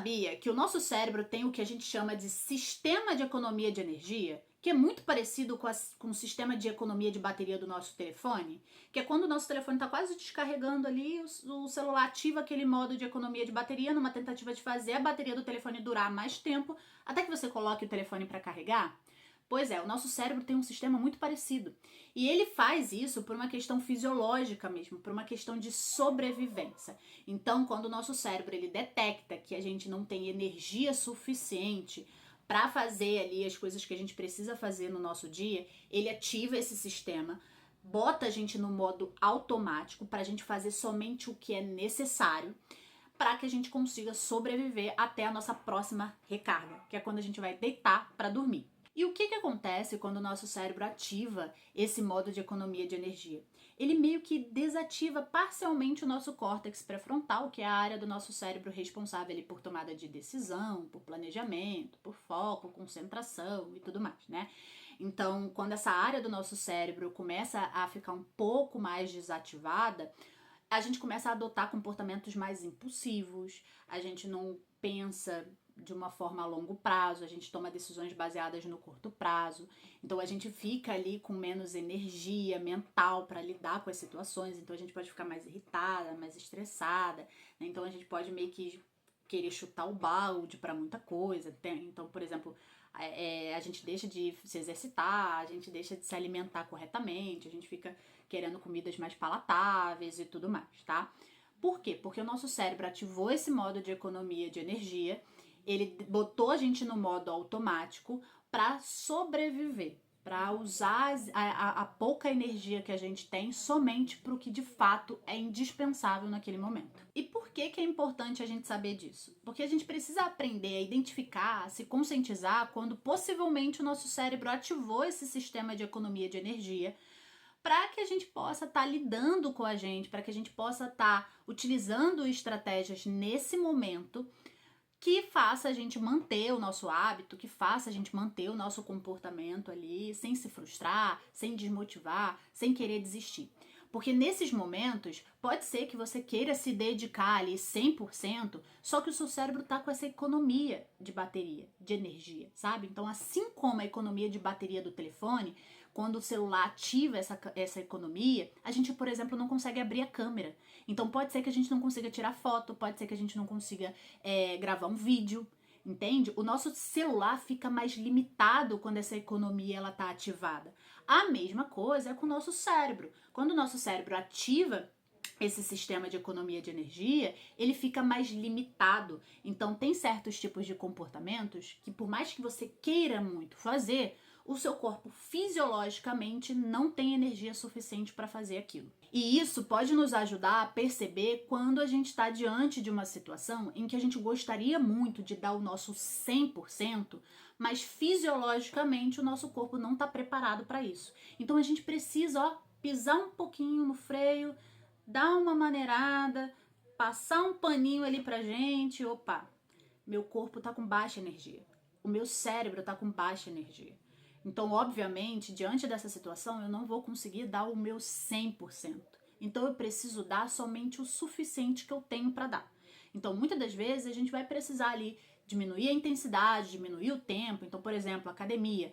sabia que o nosso cérebro tem o que a gente chama de sistema de economia de energia, que é muito parecido com o sistema de economia de bateria do nosso telefone? Que é quando o nosso telefone está quase descarregando ali, o celular ativa aquele modo de economia de bateria numa tentativa de fazer a bateria do telefone durar mais tempo, até que você coloque o telefone para carregar? Pois é, o nosso cérebro tem um sistema muito parecido. E ele faz isso por uma questão fisiológica mesmo, por uma questão de sobrevivência. Então, quando o nosso cérebro ele detecta que a gente não tem energia suficiente para fazer ali as coisas que a gente precisa fazer no nosso dia, ele ativa esse sistema, bota a gente no modo automático para a gente fazer somente o que é necessário para que a gente consiga sobreviver até a nossa próxima recarga, que é quando a gente vai deitar para dormir. E o que acontece quando o nosso cérebro ativa esse modo de economia de energia? Ele meio que desativa parcialmente o nosso córtex pré-frontal, que é a área do nosso cérebro responsável ali por tomada de decisão, por planejamento, por foco, concentração e tudo mais, né? Então, quando essa área do nosso cérebro começa a ficar um pouco mais desativada, a gente começa a adotar comportamentos mais impulsivos, a gente não pensa de uma forma a longo prazo, a gente toma decisões baseadas no curto prazo, então a gente fica ali com menos energia mental para lidar com as situações, então a gente pode ficar mais irritada, mais estressada, né? Então a gente pode meio que querer chutar o balde para muita coisa, então, por exemplo, a gente deixa de se exercitar, a gente deixa de se alimentar corretamente, a gente fica querendo comidas mais palatáveis e tudo mais, tá? Por quê? Porque o nosso cérebro ativou esse modo de economia de energia, ele botou a gente no modo automático para sobreviver, para usar a pouca energia que a gente tem somente para o que de fato é indispensável naquele momento. E por que é importante a gente saber disso? Porque a gente precisa aprender a identificar, a se conscientizar quando possivelmente o nosso cérebro ativou esse sistema de economia de energia para que a gente possa estar lidando com a gente, para que a gente possa estar utilizando estratégias nesse momento que faça a gente manter o nosso hábito, que faça a gente manter o nosso comportamento ali, sem se frustrar, sem desmotivar, sem querer desistir. Porque nesses momentos, pode ser que você queira se dedicar ali 100%, só que o seu cérebro tá com essa economia de bateria, de energia, sabe? Então, assim como a economia de bateria do telefone, quando o celular ativa essa economia, a gente, por exemplo, não consegue abrir a câmera. Então, pode ser que a gente não consiga tirar foto, pode ser que a gente não consiga gravar um vídeo, entende? O nosso celular fica mais limitado quando essa economia ela tá ativada. A mesma coisa é com o nosso cérebro. Quando o nosso cérebro ativa esse sistema de economia de energia, ele fica mais limitado. Então, tem certos tipos de comportamentos que, por mais que você queira muito fazer, o seu corpo fisiologicamente não tem energia suficiente para fazer aquilo. E isso pode nos ajudar a perceber quando a gente está diante de uma situação em que a gente gostaria muito de dar o nosso 100%, mas fisiologicamente o nosso corpo não está preparado para isso. Então a gente precisa, pisar um pouquinho no freio, dar uma maneirada, passar um paninho ali pra gente. Opa, meu corpo tá com baixa energia, o meu cérebro tá com baixa energia. Então, obviamente, diante dessa situação, eu não vou conseguir dar o meu 100%. Então, eu preciso dar somente o suficiente que eu tenho para dar. Então, muitas das vezes, a gente vai precisar ali diminuir a intensidade, diminuir o tempo. Então, por exemplo, academia.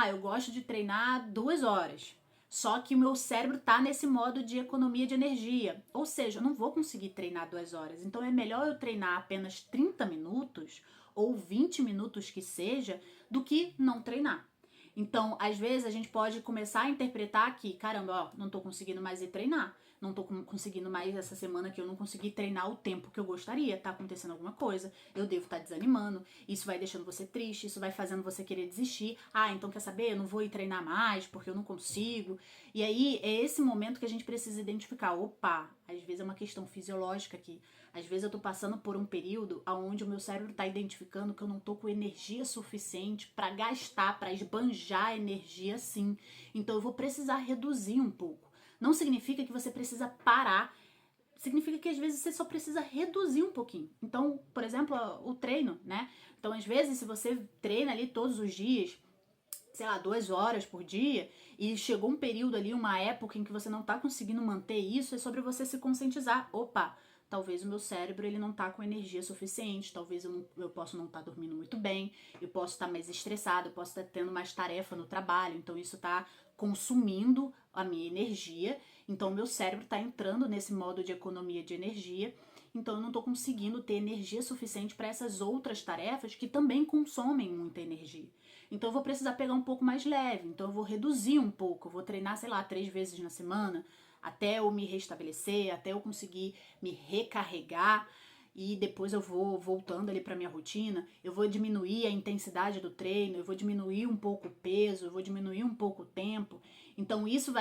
Eu gosto de treinar 2 horas. Só que o meu cérebro tá nesse modo de economia de energia. Ou seja, eu não vou conseguir treinar 2 horas. Então, é melhor eu treinar apenas 30 minutos ou 20 minutos que seja, do que não treinar. Então, às vezes, a gente pode começar a interpretar que, caramba, não tô conseguindo mais ir treinar. Não tô conseguindo mais essa semana que eu não consegui treinar o tempo que eu gostaria. Tá acontecendo alguma coisa, eu devo estar desanimando. Isso vai deixando você triste, isso vai fazendo você querer desistir. Então quer saber? Eu não vou ir treinar mais porque eu não consigo. E aí, é esse momento que a gente precisa identificar. Opa, às vezes é uma questão fisiológica aqui. Às vezes eu tô passando por um período onde o meu cérebro tá identificando que eu não tô com energia suficiente para gastar, para esbanjar energia assim. Então eu vou precisar reduzir um pouco. Não significa que você precisa parar, significa que às vezes você só precisa reduzir um pouquinho. Então, por exemplo, o treino, né? Então, às vezes, se você treina ali todos os dias, sei lá, 2 horas por dia, e chegou um período ali, uma época em que você não tá conseguindo manter isso, é sobre você se conscientizar. Opa, talvez o meu cérebro ele não tá com energia suficiente, talvez eu possa não estar dormindo muito bem, eu posso estar mais estressado, eu posso estar tendo mais tarefa no trabalho, então isso tá consumindo a minha energia, então o meu cérebro tá entrando nesse modo de economia de energia, então eu não tô conseguindo ter energia suficiente para essas outras tarefas que também consomem muita energia. Então eu vou precisar pegar um pouco mais leve, então eu vou reduzir um pouco, eu vou treinar, sei lá, 3 vezes na semana, até eu me restabelecer, até eu conseguir me recarregar e depois eu vou voltando ali para minha rotina, eu vou diminuir a intensidade do treino, eu vou diminuir um pouco o peso, eu vou diminuir um pouco o tempo. Então isso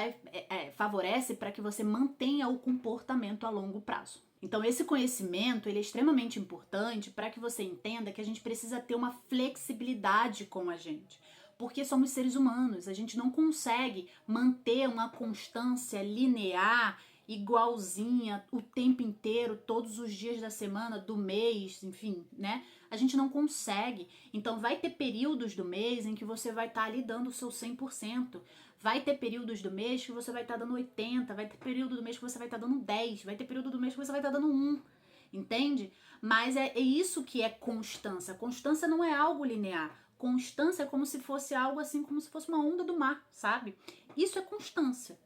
favorece para que você mantenha o comportamento a longo prazo. Então esse conhecimento ele é extremamente importante para que você entenda que a gente precisa ter uma flexibilidade com a gente. Porque somos seres humanos, a gente não consegue manter uma constância linear, igualzinha, o tempo inteiro, todos os dias da semana, do mês, enfim, né? A gente não consegue. Então vai ter períodos do mês em que você vai estar ali dando o seu 100%. Vai ter períodos do mês que você vai estar dando 80%, vai ter período do mês que você vai estar dando 10%, vai ter período do mês que você vai estar dando 1%. Entende? Mas é isso que é constância. Constância não é algo linear. Constância é como se fosse algo assim, como se fosse uma onda do mar, sabe? Isso é constância.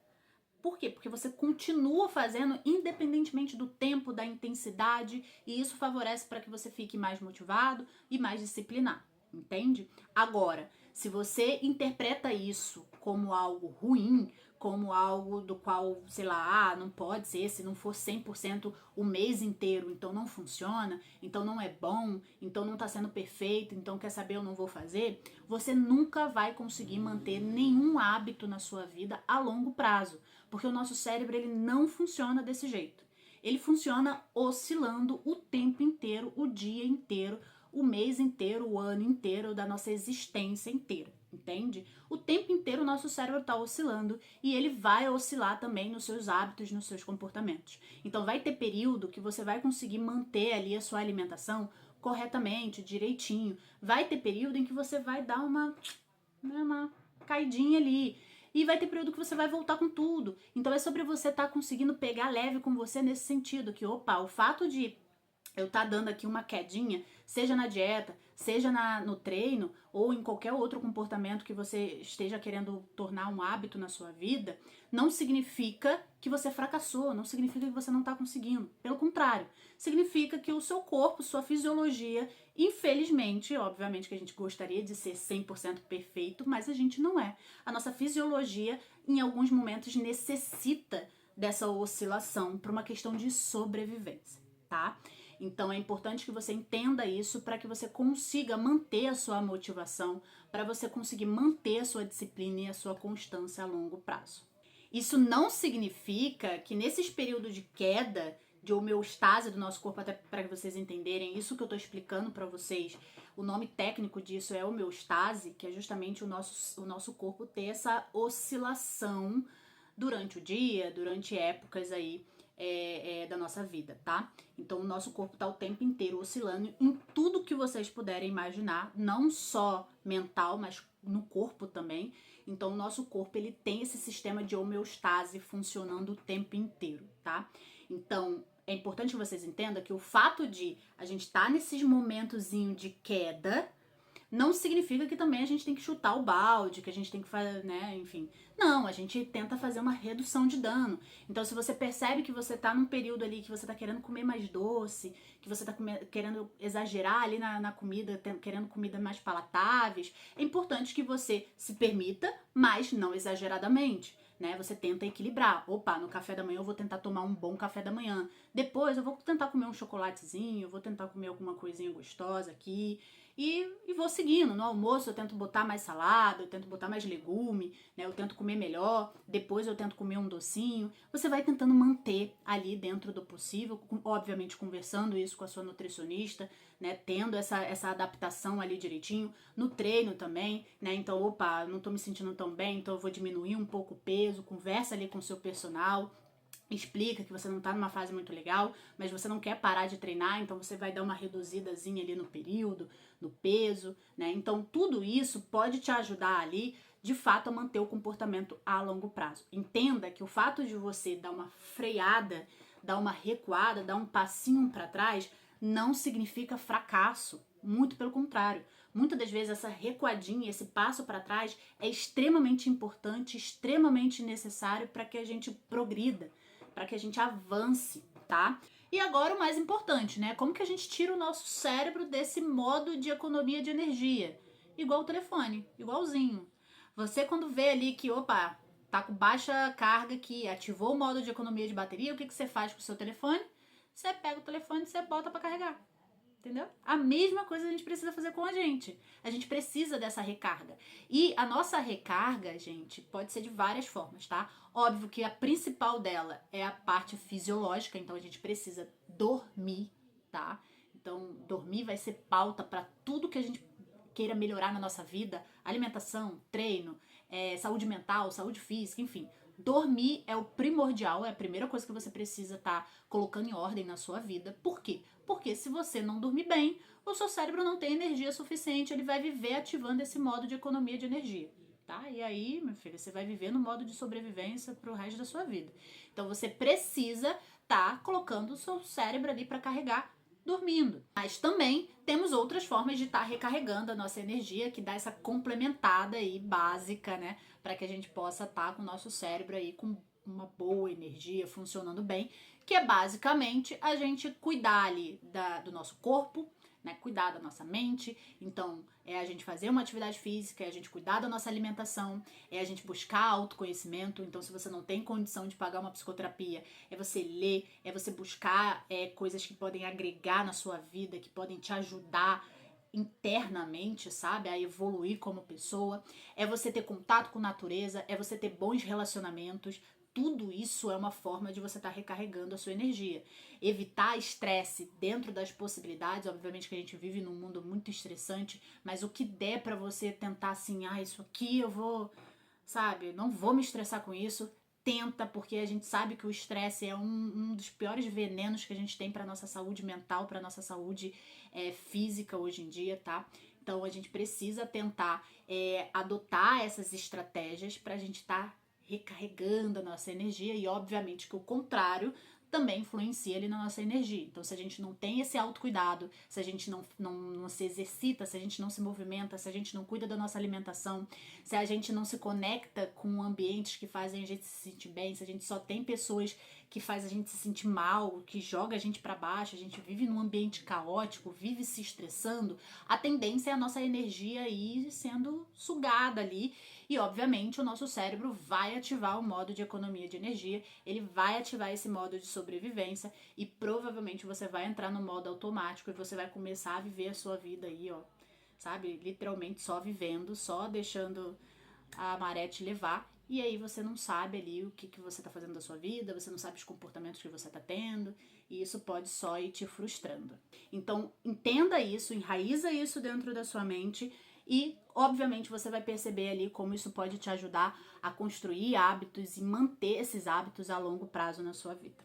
Por quê? Porque você continua fazendo independentemente do tempo, da intensidade, e isso favorece para que você fique mais motivado e mais disciplinado, entende? Agora, se você interpreta isso como algo ruim, como algo do qual, sei lá, não pode ser, se não for 100% o mês inteiro, então não funciona, então não é bom, então não tá sendo perfeito, então quer saber, eu não vou fazer, você nunca vai conseguir manter nenhum hábito na sua vida a longo prazo, porque o nosso cérebro ele não funciona desse jeito. Ele funciona oscilando o tempo inteiro, o dia inteiro, o mês inteiro, o ano inteiro, da nossa existência inteira, entende? O tempo inteiro o nosso cérebro está oscilando e ele vai oscilar também nos seus hábitos, nos seus comportamentos. Então vai ter período que você vai conseguir manter ali a sua alimentação corretamente, direitinho. Vai ter período em que você vai dar uma caidinha ali. E vai ter período que você vai voltar com tudo. Então é sobre você estar conseguindo pegar leve com você nesse sentido, que opa, o fato de eu tá dando aqui uma quedinha, seja na dieta, seja no treino ou em qualquer outro comportamento que você esteja querendo tornar um hábito na sua vida, não significa que você fracassou, não significa que você não tá conseguindo. Pelo contrário, significa que o seu corpo, sua fisiologia, infelizmente, obviamente que a gente gostaria de ser 100% perfeito, mas a gente não é. A nossa fisiologia, em alguns momentos, necessita dessa oscilação para uma questão de sobrevivência, tá? Então é importante que você entenda isso para que você consiga manter a sua motivação, para você conseguir manter a sua disciplina e a sua constância a longo prazo. Isso não significa que nesses períodos de queda, de homeostase do nosso corpo, até para que vocês entenderem isso que eu estou explicando para vocês, o nome técnico disso é homeostase, que é justamente o nosso corpo ter essa oscilação durante o dia, durante épocas aí da nossa vida, tá? Então o nosso corpo tá o tempo inteiro oscilando em tudo que vocês puderem imaginar, não só mental, mas no corpo também. Então o nosso corpo ele tem esse sistema de homeostase funcionando o tempo inteiro, tá? Então é importante que vocês entendam que o fato de a gente estar nesses momentozinhos de queda não significa que também a gente tem que chutar o balde, que a gente tem que fazer, né, enfim. Não, a gente tenta fazer uma redução de dano. Então, se você percebe que você tá num período ali que você tá querendo comer mais doce, que você tá querendo exagerar ali na comida, querendo comida mais palatáveis, é importante que você se permita, mas não exageradamente. Né, você tenta equilibrar. Opa, no café da manhã eu vou tentar tomar um bom café da manhã. Depois eu vou tentar comer um chocolatezinho, eu vou tentar comer alguma coisinha gostosa aqui. E vou seguindo. No almoço eu tento botar mais salada, eu tento botar mais legume, né? Eu tento comer melhor. Depois eu tento comer um docinho. Você vai tentando manter ali dentro do possível, obviamente conversando isso com a sua nutricionista, né? Tendo essa adaptação ali direitinho. No treino também, né? Então, opa, não tô me sentindo tão bem, então eu vou diminuir um pouco o peso. Conversa ali com o seu personal. Explica que você não tá numa fase muito legal, mas você não quer parar de treinar, então você vai dar uma reduzidazinha ali no período, no peso, né? Então tudo isso pode te ajudar ali, de fato, a manter o comportamento a longo prazo. Entenda que o fato de você dar uma freada dar uma recuada, dar um passinho para trás, não significa fracasso. Muito pelo contrário. Muitas das vezes essa recuadinha, esse passo para trás é extremamente importante, extremamente necessário para que a gente progrida, para que a gente avance, tá? E agora o mais importante, né? Como que a gente tira o nosso cérebro desse modo de economia de energia? Igual o telefone, igualzinho. Você quando vê ali que, opa, tá com baixa carga aqui, ativou o modo de economia de bateria, o que você faz com o seu telefone? Você pega o telefone e você bota para carregar. Entendeu? A mesma coisa a gente precisa fazer com a gente. A gente precisa dessa recarga. E a nossa recarga, gente, pode ser de várias formas, tá? Óbvio que a principal dela é a parte fisiológica, então a gente precisa dormir, tá? Então, dormir vai ser pauta para tudo que a gente queira melhorar na nossa vida: alimentação, treino, saúde mental, saúde física, enfim. Dormir é o primordial, é a primeira coisa que você precisa estar colocando em ordem na sua vida. Por quê? Porque se você não dormir bem, o seu cérebro não tem energia suficiente, ele vai viver ativando esse modo de economia de energia, tá? E aí, meu filho, você vai viver no modo de sobrevivência pro resto da sua vida. Então você precisa colocando o seu cérebro ali para carregar dormindo. Mas também temos outras formas de estar recarregando a nossa energia, que dá essa complementada aí básica, né, para que a gente possa estar com o nosso cérebro aí com uma boa energia funcionando bem, que é basicamente a gente cuidar ali do nosso corpo, né, cuidar da nossa mente. Então é a gente fazer uma atividade física, é a gente cuidar da nossa alimentação, é a gente buscar autoconhecimento. Então, se você não tem condição de pagar uma psicoterapia, é você ler, é você buscar coisas que podem agregar na sua vida, que podem te ajudar internamente, sabe, a evoluir como pessoa. É você ter contato com a natureza, é você ter bons relacionamentos. Tudo isso é uma forma de você estar recarregando a sua energia. Evitar estresse dentro das possibilidades. Obviamente que a gente vive num mundo muito estressante, mas o que der pra você tentar assim, isso aqui eu vou, sabe, não vou me estressar com isso. Tenta, porque a gente sabe que o estresse é um dos piores venenos que a gente tem para nossa saúde mental, para nossa saúde física hoje em dia, tá? Então a gente precisa tentar adotar essas estratégias pra gente estar recarregando a nossa energia, e obviamente que o contrário também influencia ali na nossa energia. Então, se a gente não tem esse autocuidado, se a gente não se exercita, se a gente não se movimenta, se a gente não cuida da nossa alimentação, se a gente não se conecta com ambientes que fazem a gente se sentir bem, se a gente só tem pessoas que fazem a gente se sentir mal, que joga a gente para baixo, a gente vive num ambiente caótico, vive se estressando, a tendência é a nossa energia ir sendo sugada ali. E obviamente o nosso cérebro vai ativar o modo de economia de energia, ele vai ativar esse modo de sobrevivência, e provavelmente você vai entrar no modo automático e você vai começar a viver a sua vida aí, ó, sabe, literalmente só vivendo, só deixando a maré te levar. E aí você não sabe ali o que você tá fazendo da sua vida, você não sabe os comportamentos que você tá tendo, e isso pode só ir te frustrando. Então, entenda isso, enraiza isso dentro da sua mente, e obviamente você vai perceber ali como isso pode te ajudar a construir hábitos e manter esses hábitos a longo prazo na sua vida.